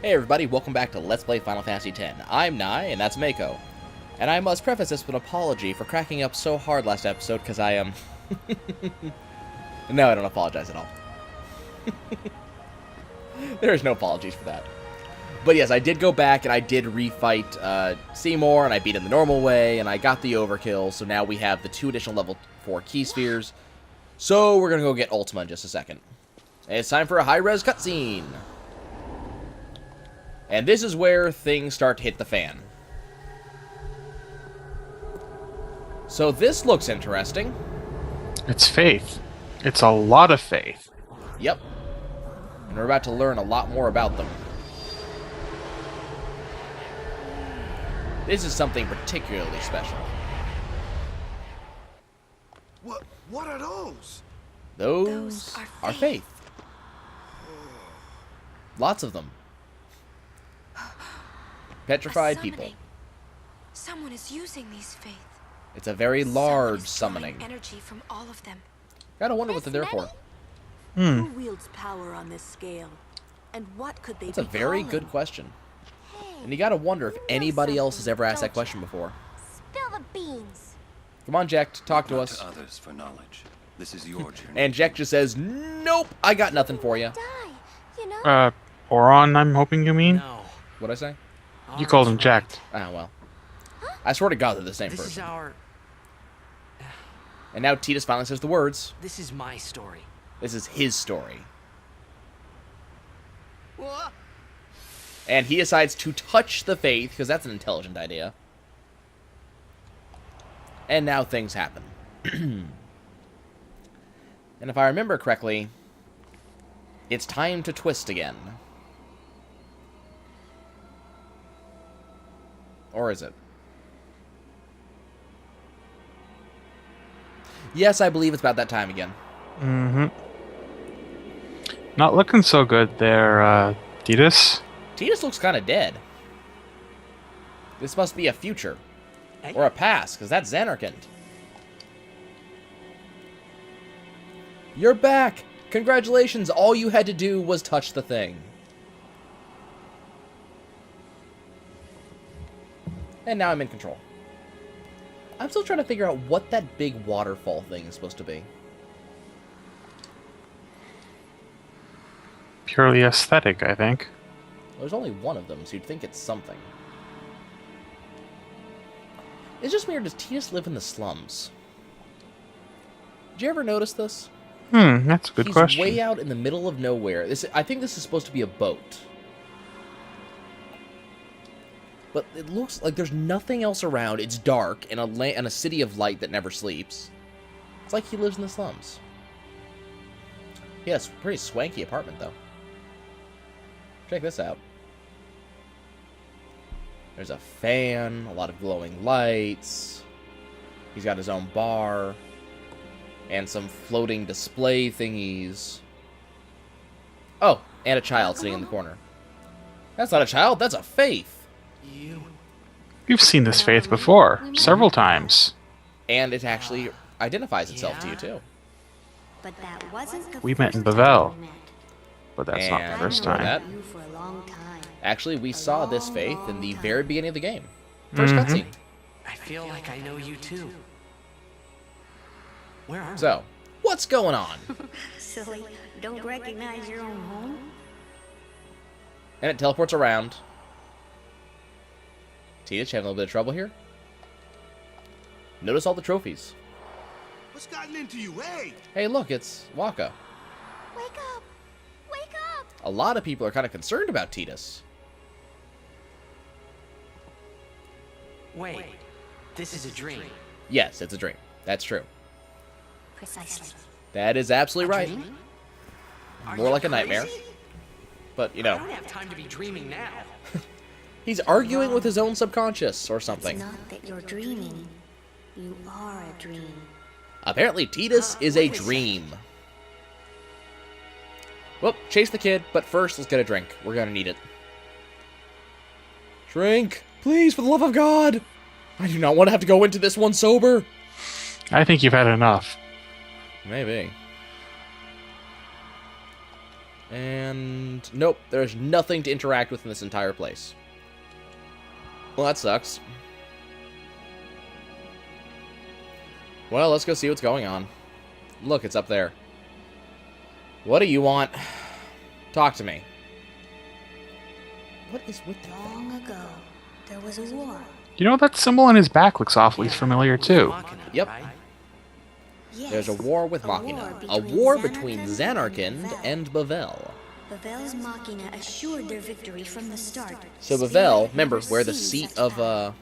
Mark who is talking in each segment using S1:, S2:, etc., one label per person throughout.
S1: Hey everybody, welcome back to Let's Play Final Fantasy X. I'm Nai, and that's Mako. And I must preface this with an apology for cracking up so hard last episode, because I am... No, I don't apologize at all. There is no apologies for that. But yes, I did go back and I did refight Seymour, and I beat him the normal way, and I got the overkill, so now we have the 2 additional level 4 key spheres. So we're going to go get Ultima in just a second. And it's time for a high-res cutscene. And this is where things start to hit the fan. So this looks interesting.
S2: It's faith. It's a lot of faith.
S1: Yep. And we're about to learn a lot more about them. This is something particularly special.
S3: What are those?
S1: Those are faith. Lots of them. Petrified people.
S4: Someone is using these faith.
S1: It's a very large summoning.
S4: Energy from all of them.
S1: Gotta wonder what they're there for.
S5: Who wields power on this scale? And what could they be?
S1: That's a very good question. And you gotta wonder if anybody else has ever asked that question before.
S4: Spill the beans.
S1: Come on, Jack, talk to
S3: Not
S1: us.
S3: to others for knowledge. This is your journey.
S1: And Jack just says, "Nope, I got nothing for you."
S4: Die, you know?
S2: Oron, I'm hoping you mean?
S6: No.
S1: What'd I say?
S2: You called him Jack.
S1: Ah, well. I swear to God they're the same
S6: This is
S1: person.
S6: our...
S1: And now Tidus finally says the words.
S6: This is my story.
S1: This is his story.
S6: What?
S1: And he decides to touch the faith, because that's an intelligent idea. And now things happen. And if I remember correctly, it's time to twist again. Or is it? Yes, I believe it's about that time again.
S2: Mm-hmm. Not looking so good there, Tidus.
S1: Tidus looks kind of dead. This must be a future. Or a past, because that's Xanarkand. You're back! Congratulations, all you had to do was touch the thing. And now I'm in control. I'm still trying to figure out what that big waterfall thing is supposed to be.
S2: Purely aesthetic, I think.
S1: There's only one of them, so you'd think it's something. It's just weird, does Tidus live in the slums? Did you ever notice this?
S2: That's a good question.
S1: He's way out in the middle of nowhere. I think this is supposed to be a boat. But it looks like there's nothing else around. It's dark in a city of light that never sleeps. It's like he lives in the slums. Yes, pretty swanky apartment, though. Check this out. There's a fan, a lot of glowing lights. He's got his own bar. And some floating display thingies. Oh, and a child sitting in the corner. That's not a child, that's a faith.
S2: You've seen this faith before, several times.
S1: And it actually identifies itself to you, too.
S5: But that wasn't the
S2: We met in
S5: first
S2: Bavel.
S5: time we met.
S2: But that's not the
S1: And
S2: first
S1: before
S2: time.
S1: that,
S5: You for a long time.
S1: actually, we saw this faith in the very beginning of the game. First cutscene.
S6: I feel like I know you too. Where are
S1: So, what's going on?
S5: Silly, don't recognize your own home?
S1: And it teleports around. Tidus, you having a little bit of trouble here? Notice all the trophies.
S3: What's gotten into you? Hey!
S1: Hey, look, it's Waka.
S4: Wake up! Wake up!
S1: A lot of people are kind of concerned about Tidus.
S6: Wait, this is a dream.
S1: Yes, it's a dream. That's true.
S5: Precisely.
S1: That is absolutely right.
S6: Dream? Are
S1: More
S6: you
S1: like a nightmare.
S6: crazy?
S1: But, you
S6: I
S1: know,
S6: don't have time to be dreaming now.
S1: he's arguing with his own subconscious or
S5: It's
S1: something.
S5: not that you're dreaming. You are a dream.
S1: Apparently, Tidus is a
S6: what is that?
S1: dream. Well, chase the kid, but first, let's get a drink. We're gonna need it. Drink! Please, for the love of God! I do not want to have to go into this one sober!
S2: I think you've had enough.
S1: Maybe. And nope, there's nothing to interact with in this entire place. Well, that sucks. Well, let's go see what's going on. Look, it's up there. What do you want? Talk to me. What is with that?
S4: Long ago, there was a war.
S2: You know, that symbol on his back looks awfully familiar, too.
S6: Machina,
S1: Yep.
S6: right?
S4: Yes,
S1: There's a war with Machina. A war between Zanarkand and Bavel.
S4: Bavel's Machina assured their victory from the start.
S1: So
S4: Spirit
S1: Bavel,
S4: had
S1: remember,
S4: never
S1: where the
S4: seen
S1: seat
S4: such
S1: of
S4: power.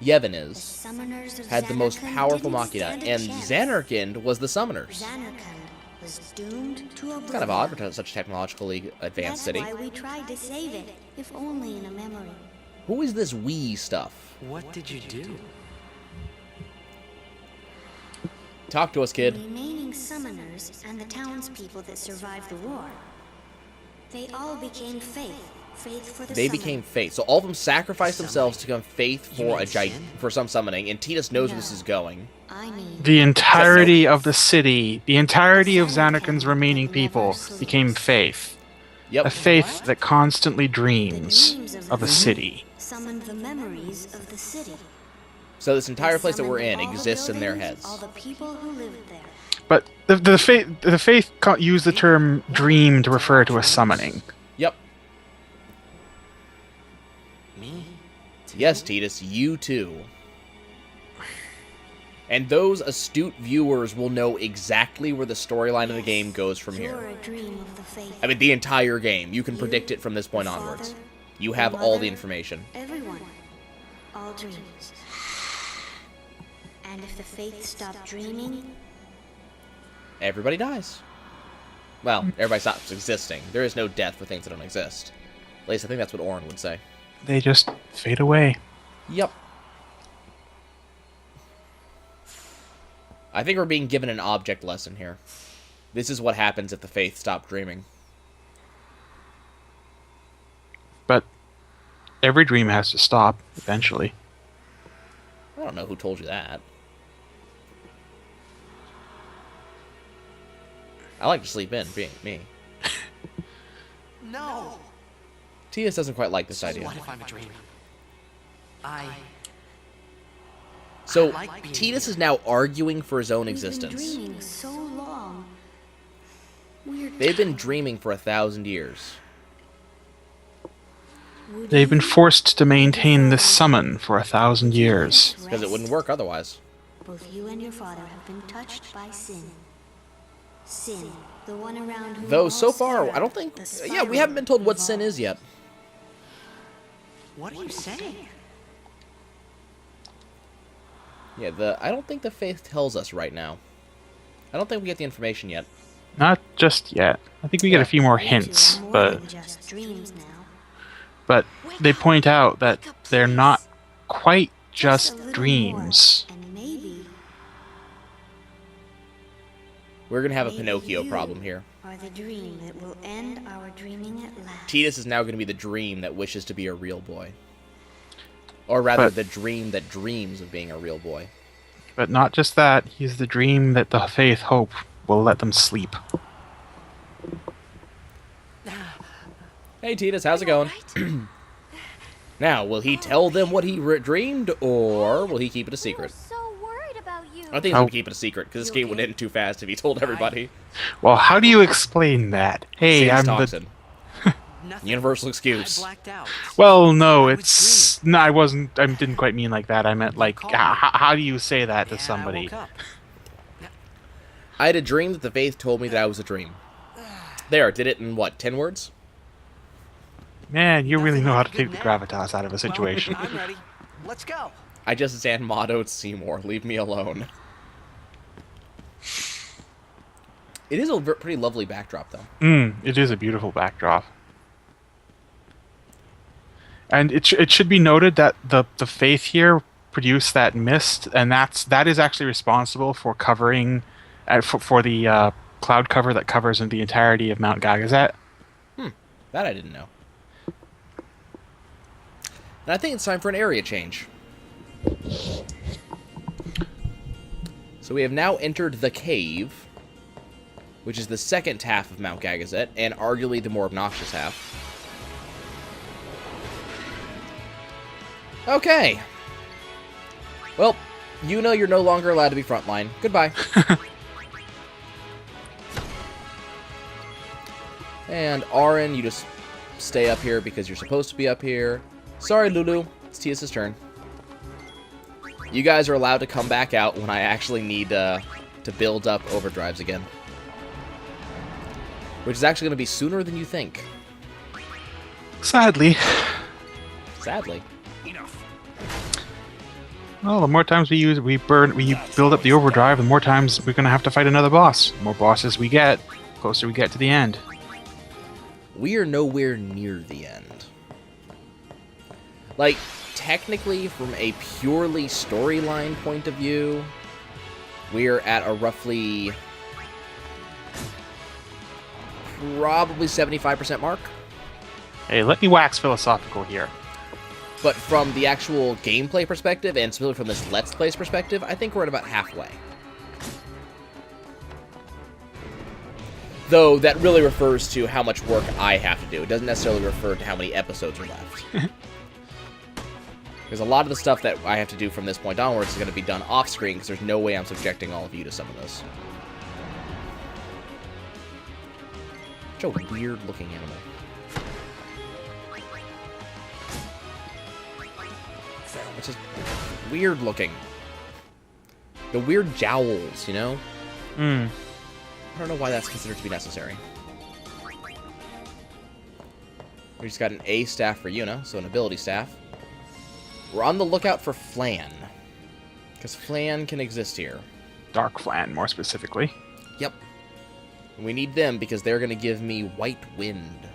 S1: Yevon
S4: The
S1: is,
S4: summoners of
S1: had the most
S4: Zanarkand
S1: powerful
S4: didn't
S1: Machina,
S4: stand a
S1: and
S4: chance.
S1: Zanarkand was the summoners.
S4: Zanarkand was doomed to
S1: It's kind of odd for such a technologically advanced
S4: That's
S1: city.
S4: why we tried to save it, if only in a memory.
S1: Who is this we stuff?
S6: What did you do?
S1: Talk to us, kid.
S4: The remaining summoners and the townspeople that survived the war, they all became faith for the
S1: They
S4: summoner.
S1: became Fayths. So all of them sacrificed themselves to become Fayth
S6: You
S1: for
S6: mean
S1: a
S6: sin?
S1: for some summoning, and Tidus knows where this is going.
S4: I mean,
S2: The entirety of the city, the entirety of Zanarkand's remaining people became Faith.
S1: Yep.
S2: A faith that constantly dreams
S4: dreams
S2: of a
S4: the
S2: city.
S4: summoned the memories of the city.
S1: So this entire place that we're in
S4: Summoned all the
S1: exists in their
S4: buildings,
S1: heads.
S4: All the people who lived there.
S2: But the faith used the term dream to refer to a summoning.
S1: Yep.
S6: Me?
S1: Yes, Tidus, you too. And those astute viewers will know exactly where the storyline of the game goes from
S4: You're
S1: here.
S4: a dream of the faith.
S1: I mean, the entire game. You can
S4: You,
S1: predict it from this point
S4: the
S1: onwards.
S4: father,
S1: You
S4: the
S1: have all the
S4: mother,
S1: information.
S4: Everyone. All dreams. And if the faith stopped dreaming,
S1: Everybody dies. Well, everybody stops existing. There is no death for things that don't exist. At least I think that's what Orin would say.
S2: They just fade away.
S1: Yep. I think we're being given an object lesson here. This is what happens if the faith stop dreaming.
S2: But every dream has to stop eventually.
S1: I don't know who told you that. I like to sleep in, being me.
S6: No!
S1: Tidus doesn't quite like this
S6: So
S1: idea.
S6: what if I'm a dream? I
S1: So,
S6: like being
S1: Tidus
S6: here.
S1: is now arguing for his own
S4: we've been
S1: existence.
S4: dreaming so long. We're
S1: They've been dreaming for 1,000 years.
S4: Would
S2: They've been
S4: you
S2: forced to maintain this summon for 1,000 years.
S1: Because it wouldn't work otherwise.
S4: Both you and your father have been touched by sin. Sin, the one around whom
S1: Though,
S4: all
S1: so far,
S4: stir
S1: I don't
S4: up
S1: think...
S4: the
S1: Yeah, we
S4: spiral
S1: haven't been told what sin
S4: evolves.
S1: is yet.
S6: What are you saying?
S1: Yeah, I don't think the faith tells us right now. I don't think we get the information yet.
S2: Not just yet. I think we get a few more hints,
S4: More
S2: but
S4: than just dreams now.
S2: they point out that they're not quite
S4: a
S2: just
S4: little
S2: dreams.
S4: more, and maybe
S1: We're gonna have a
S4: maybe
S1: Pinocchio
S4: you
S1: problem here.
S4: are the dream that will end our dreaming at last.
S1: Tidus is now gonna be the dream that wishes to be a real boy. Or rather,
S2: But-
S1: the dream that dreams of being a real boy.
S2: But not just that, he's the dream that the faith hope will let them sleep.
S1: Hey, Tidus, how's it going? Now, will he tell them what he dreamed, or will he keep it a
S4: We were
S1: secret?
S4: so worried about you.
S1: I think he's
S2: How-
S1: gonna keep it a secret, because this game would end too fast if he told everybody.
S2: Well, how do you explain that? Hey,
S1: Sin's
S2: I'm the...
S1: toxin.
S6: Nothing.
S1: Universal
S6: I
S1: excuse.
S6: blacked out.
S2: Well, no,
S6: I was
S2: it's... No, I wasn't... I didn't quite mean like that. I meant, like,
S6: Call
S2: how do you say that to
S6: And I
S2: somebody?
S6: woke up.
S1: I had a dream that the faith told me that I was a dream. There, did it in, what, 10 words?
S2: Man, you really
S6: Nothing
S2: know how
S6: like
S2: to
S6: a
S2: take the
S6: good nap.
S2: gravitas out of a
S6: Well,
S2: situation.
S6: I'm ready. Let's go.
S1: I just stand mottoed Seymour. Leave me alone. It is a pretty lovely backdrop, though.
S2: It is a beautiful backdrop. And it should be noted that the faith here produced that mist, and that is actually responsible for covering for the cloud cover that covers the entirety of Mount Gagazet.
S1: That I didn't know. And I think it's time for an area change. So we have now entered the cave. which is the second half of Mount Gagazet, and arguably the more obnoxious half. Okay. Well, you know you're no longer allowed to be frontline. Goodbye. And Auron, you just stay up here because you're supposed to be up here. Sorry, Lulu. It's Tia's turn. You guys are allowed to come back out when I actually need to build up overdrives again. Which is actually going to be sooner than you think.
S2: Sadly.
S1: Sadly.
S2: Well, the more times we build up the overdrive, the more times we're going to have to fight another boss. The more bosses we get, the closer we get to the end.
S1: We are nowhere near the end. Like, technically, from a purely storyline point of view, we're at a roughly... probably 75% mark.
S2: Hey, let me wax philosophical here.
S1: But from the actual gameplay perspective, and specifically from this Let's Plays perspective, I think we're at about halfway. Though that really refers to how much work I have to do. It doesn't necessarily refer to how many episodes are left. Because a lot of the stuff that I have to do from this point onwards is going to be done off-screen, because there's no way I'm subjecting all of you to some of this. Such a weird-looking animal. It's just weird-looking. The weird jowls, you know?
S2: Hmm.
S1: I don't know why that's considered to be necessary. We just got an A staff for Yuna, so an ability staff. We're on the lookout for Flan. Because Flan can exist here.
S2: Dark Flan, more specifically.
S1: Yep. And we need them because they're going to give me White Wind.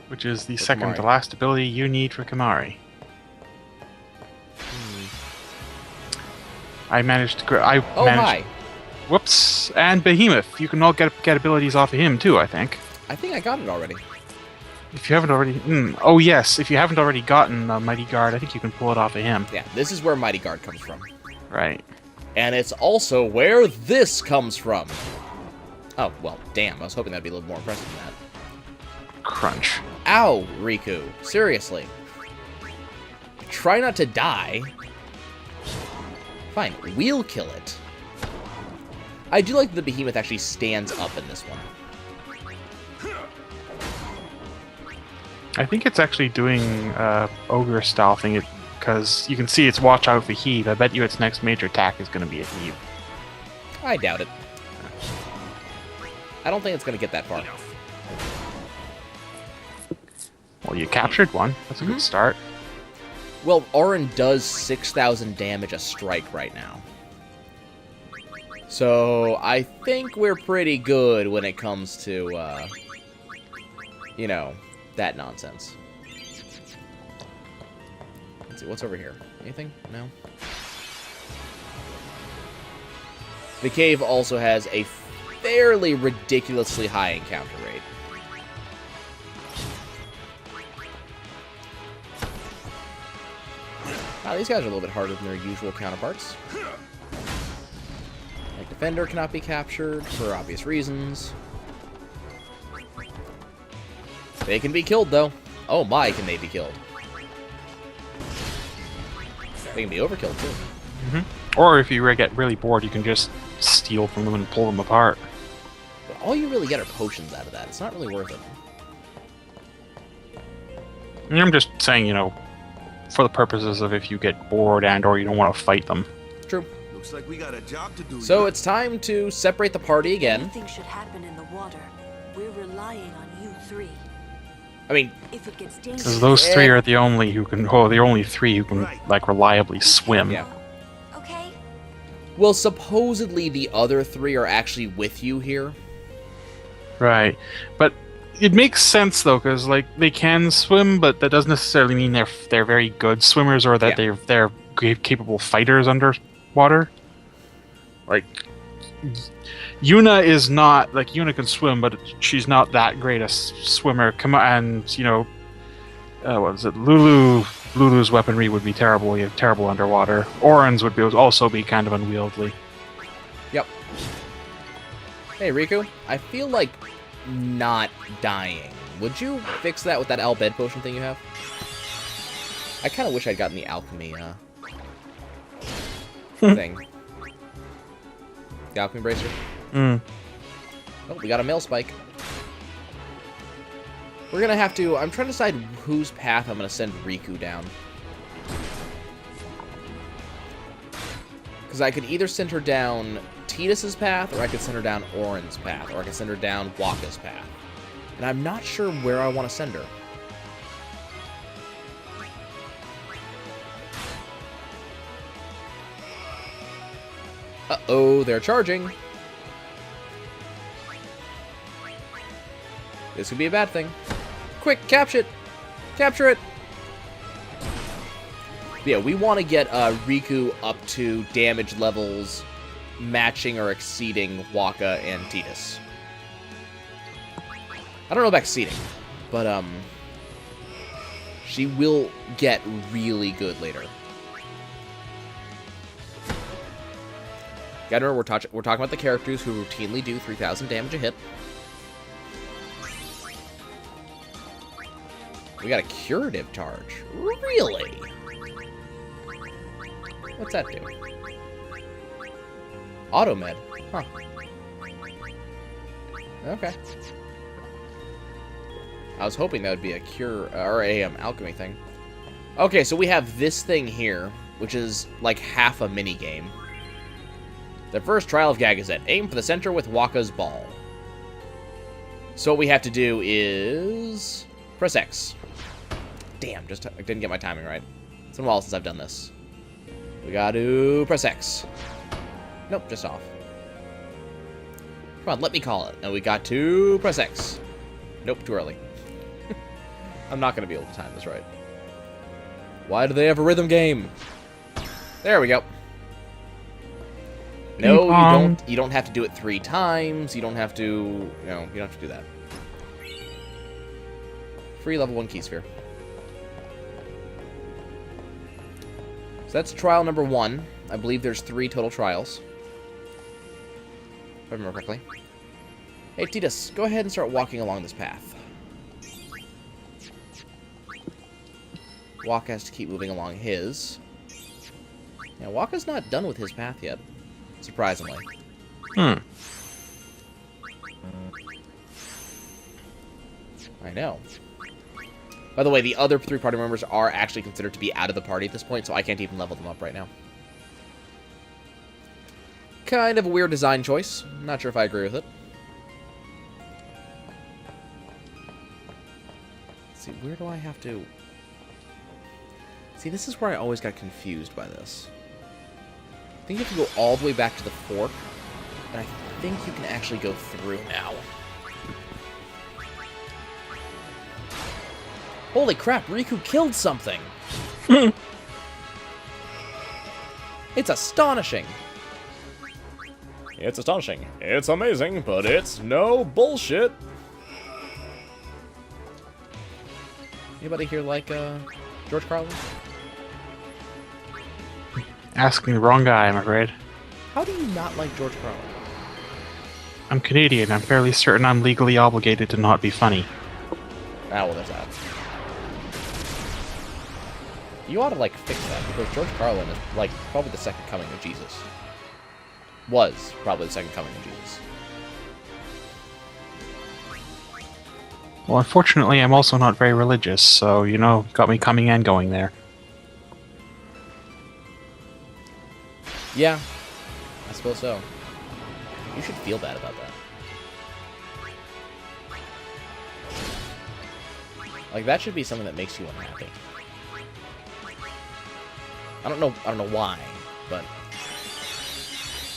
S2: Which is the
S1: With
S2: second
S1: Kimahri.
S2: to last ability you need for Kimahri. I managed to...
S1: Hi.
S2: Whoops. And Behemoth. You can all get abilities off of him, too, I think.
S1: I think I got it already.
S2: If you haven't already... Oh, yes. If you haven't already gotten Mighty Guard, I think you can pull it off of him.
S1: Yeah, this is where Mighty Guard comes from.
S2: Right.
S1: And it's also where this comes from. Oh, well, damn. I was hoping that'd be a little more impressive than that.
S2: Crunch.
S1: Ow, Riku. Seriously. Try not to die. Fine, we'll kill it. I do like that the Behemoth actually stands up in this one.
S2: I think it's actually doing ogre style thing because you can see it's watch out for heave. I bet you its next major attack is going to be a heave.
S1: I doubt it. I don't think it's going to get that far.
S2: Well, you captured one. That's a good start.
S1: Well, Auron does 6,000 damage a strike right now. So, I think we're pretty good when it comes to, you know, that nonsense. Let's see, what's over here? Anything? No? The cave also has a fairly ridiculously high encounter rate. Wow, these guys are a little bit harder than their usual counterparts. Like Defender cannot be captured for obvious reasons. They can be killed, though. Oh my, can they be killed. They can be overkilled, too.
S2: Or if you get really bored, you can just steal from them and pull them apart.
S1: But all you really get are potions out of that. It's not really worth it.
S2: I'm just saying, you know, for the purposes of if you get bored and or you don't want to fight them.
S1: True.
S3: Looks like we got a job to do.
S1: So it's time to separate the party again.
S5: Anything should happen in the water. We're relying on you three.
S1: I mean,
S5: If it gets
S2: Because
S5: dangerous,
S2: those three are the only who can, the only three who can, like, reliably swim.
S1: yeah.
S4: Okay?
S1: Well, supposedly the other three are actually with you here.
S2: Right. But it makes sense, though, because, like, they can swim, but that doesn't necessarily mean they're very good swimmers or that they're capable fighters underwater. Like, Yuna is not, like, Yuna can swim, but she's not that great a swimmer. Come on, and, you know, what is it? Lulu's weaponry would be terrible. You have terrible underwater. Auron's would also be kind of unwieldy.
S1: Yep. Hey, Riku, I feel like not dying. Would you fix that with that Al Bed potion thing you have? I kind of wish I'd gotten the alchemy, thing. The alchemy bracer. Oh, we got a mail spike. We're gonna have to... I'm trying to decide whose path I'm gonna send Riku down. Because I could either send her down Tidus's path, or I could send her down Auron's path, or I could send her down Wakka's path. And I'm not sure where I want to send her. Uh-oh, they're charging. This could be a bad thing. Quick, capture it! Capture it! But yeah, we want to get Riku up to damage levels matching or exceeding Wakka and Tidus. I don't know about exceeding, but she will get really good later. Gotta remember, we're talking about the characters who routinely do 3,000 damage a hit. We got a curative charge. Really? What's that do? Automed. Huh. Okay. I was hoping that would be a cure or a alchemy thing. Okay, so we have this thing here, which is like half a mini game. The first trial of Gagazet. Aim for the center with Wakka's ball. So what we have to do is press X. Damn, I didn't get my timing right. It's been a while since I've done this. We gotta press X. Nope, just off. Come on, let me call it. And we got to press X. Nope, too early. I'm not gonna be able to time this right. Why do they have a rhythm game? There we go. No, you don't have to do it 3 times. You don't have to, you don't have to do that. Free level 1 key sphere. So that's trial number 1. I believe there's 3 total trials. If I remember correctly. Hey, Tidus, go ahead and start walking along this path. Wakka has to keep moving along his. Yeah, Wakka's not done with his path yet. Surprisingly. I know. By the way, the other 3 party members are actually considered to be out of the party at this point, so I can't even level them up right now. Kind of a weird design choice. Not sure if I agree with it. Let's see, where do I have to... See, this is where I always got confused by this. I think you have to go all the way back to the fork, and I think you can actually go through now. Holy crap, Riku killed something! It's astonishing! It's astonishing. It's amazing, but it's no bullshit! Anybody here like, George Carlin?
S2: Asking the wrong guy, I'm afraid.
S1: How do you not like George Carlin?
S2: I'm Canadian. I'm fairly certain I'm legally obligated to not be funny.
S1: Ah, well, there's that. You ought to, like, fix that, because George Carlin is, like, probably the second coming of Jesus. Was probably the second coming of Jesus.
S2: Well, unfortunately, I'm also not very religious, so, you know, got me coming and going there.
S1: Yeah, I suppose so. You should feel bad about that. Like, that should be something that makes you unhappy. I don't know why, but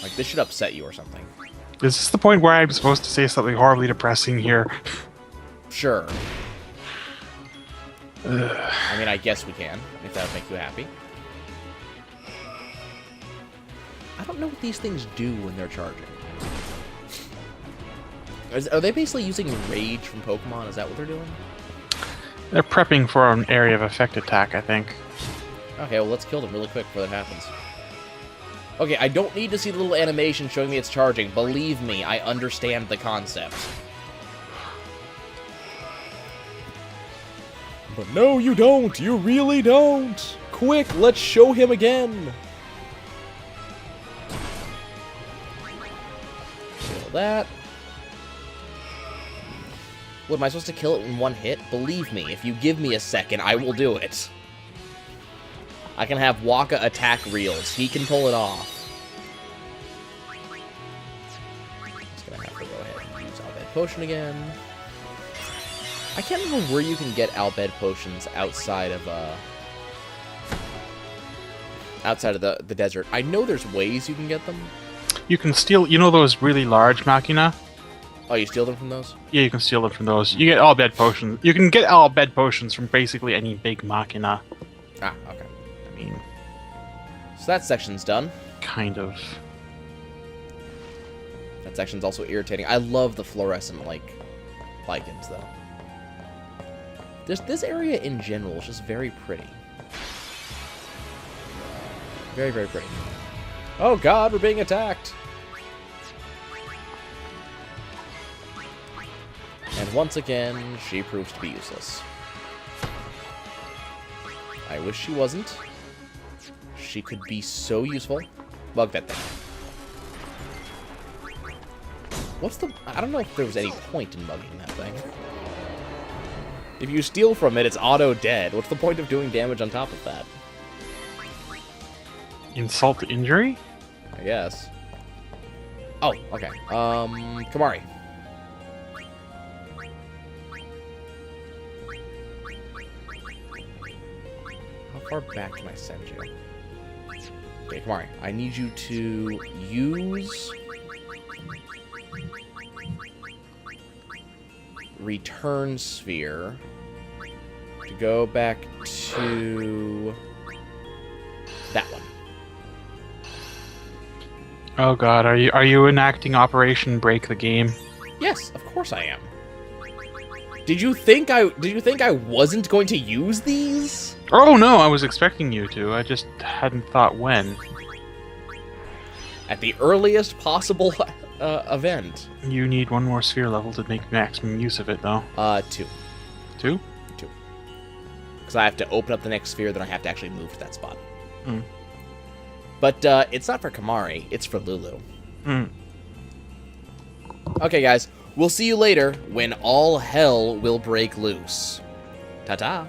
S1: like, this should upset you or something.
S2: Is this the point where I'm supposed to say something horribly depressing here?
S1: Sure. I mean, I guess we can, if that would make you happy. I don't know what these things do when they're charging. Are they basically using Rage from Pokemon? Is that what they're doing?
S2: They're prepping for an area of effect attack, I think.
S1: Okay, well, let's kill them really quick before that happens. Okay, I don't need to see the little animation showing me it's charging. Believe me, I understand the concept. But no, you don't. You really don't. Quick, let's show him again. Kill that. What, am I supposed to kill it in one hit? Believe me, if you give me a second, I will do it. I can have Waka attack reels. He can pull it off. Just gonna have to go ahead and use Al Bhed Potion again. I can't remember where you can get Al Bhed Potions outside of the desert. I know there's ways you can get them.
S2: You can steal, you know those really large machina?
S1: Oh, you steal them from those?
S2: Yeah, you can steal them from those. You get Al Bhed Potions. You can get Al Bhed Potions from basically any big machina.
S1: Ah, okay.
S2: I mean,
S1: So that section's done.
S2: kind of.
S1: That section's also irritating. I love the fluorescent, like, lichens, though. This area in general is just very pretty. Very, very pretty. Oh god, we're being attacked! And once again, she proves to be useless. I wish she wasn't. She could be so useful. Bug that thing. What's the... I don't know if there was any point in mugging that thing. If you steal from it, it's auto-dead. What's the point of doing damage on top of that?
S2: Insult to injury?
S1: I guess. Oh, okay. Kamari. How far back can I send you? Okay, Kamari. I need you to use... Return Sphere to go back to that one.
S2: Oh god, are you enacting Operation Break the Game?
S1: Yes, of course I am. Did you think I wasn't going to use these?
S2: Oh no, I was expecting you to. I just hadn't thought when.
S1: At the earliest possible event.
S2: You need one more sphere level to make maximum use of it, though.
S1: 2.
S2: 2?
S1: 2. Because I have to open up the next sphere, then I have to actually move to that spot.
S2: Mm.
S1: But it's not for Kamari, it's for Lulu.
S2: Mm.
S1: Okay, guys, we'll see you later when all hell will break loose. Ta-ta.